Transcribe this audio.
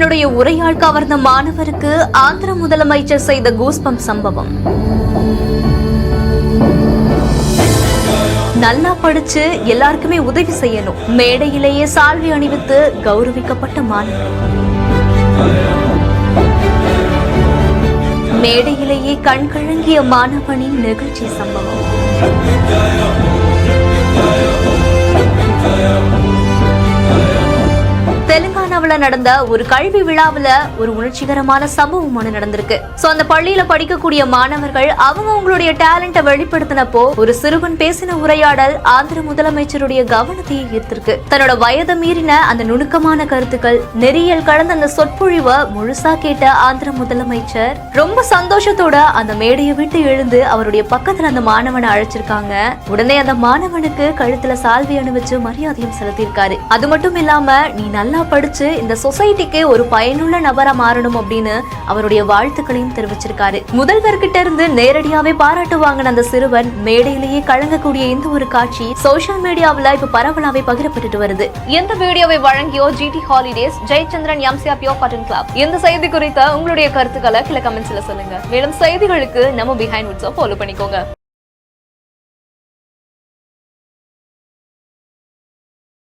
தன்னுடைய உரையால் கவர்ந்த மாணவருக்கு ஆந்திர முதலமைச்சர் செய்த கூஸ்பம் சம்பவம். நல்லா படிச்சு எல்லாருக்குமே உதவி செய்யணும், மேடையிலேயே சால்வை அணிவித்து கௌரவிக்கப்பட்ட மாணவர். மேடையிலேயே கண்கலங்கிய மாணவனின் நெகிழ்ச்சி சம்பவம். தெலுங்கானாவில் நடந்த ஒரு கல்வி விழாவில் ஒரு உணர்ச்சிகரமான சம்பவம் ஒன்று நடந்திருக்கு. சோ அந்த பள்ளியில படிக்கக்கூடிய மாணவர்கள் அவங்களுடைய டேலண்ட வெளிப்படுத்தினப்போ ஒரு சிறுவன் பேசின உரையாடல் ஆந்திர முதலமைச்சருடைய கவனத்தையே ஈர்த்திருக்கு. தன்னோட வயதை மீறின அந்த நுணுக்கமான கருத்துக்கள், நெறியல் கலந்த அந்த சொற்பொழிவை முழுசா கேட்ட ஆந்திர முதலமைச்சர் ரொம்ப சந்தோஷத்தோட அந்த மேடையை விட்டு எழுந்து அவருடைய பக்கத்துல அந்த மாணவனை அழைச்சிருக்காங்க. உடனே அந்த மாணவனுக்கு கழுத்துல சால்வை அணிவிச்சு மரியாதையும் செலுத்தியிருக்காரு. அது மட்டும் இல்லாம நீ நல்லா படிச்சு இந்த சொசைட்டிக்கு ஒரு பயனுள்ள நபரா மாறணும் அப்படின்னு அவருடைய வாழ்த்துக்களையும் தெரிவிச்சிருக்காரு. முதல்வர்கிட்ட இருந்து நேரடியாவே பாராட்டு வாங்கின அந்த சிறுவன் மேடையிலேயே கலங்கக்கூடிய இந்த ஒரு காட்சி சோசியல் மீடியாவில் இப்ப பரவலாவே பகிரப்பட்டு வருது. இந்த வீடியோவை வழங்கியோ GT holidays, Jayachandran, MCR pure cotton club. இந்த செய்தி குறித்த உங்களுடைய கருத்துக்களை கீழே கமெண்ட்ஸ்ல சொல்லுங்க. மேலும் செய்திகளுக்கு நம்ம பிஹைண்ட் வுட்ஸை ஃபாலோ பண்ணிக்கோங்க.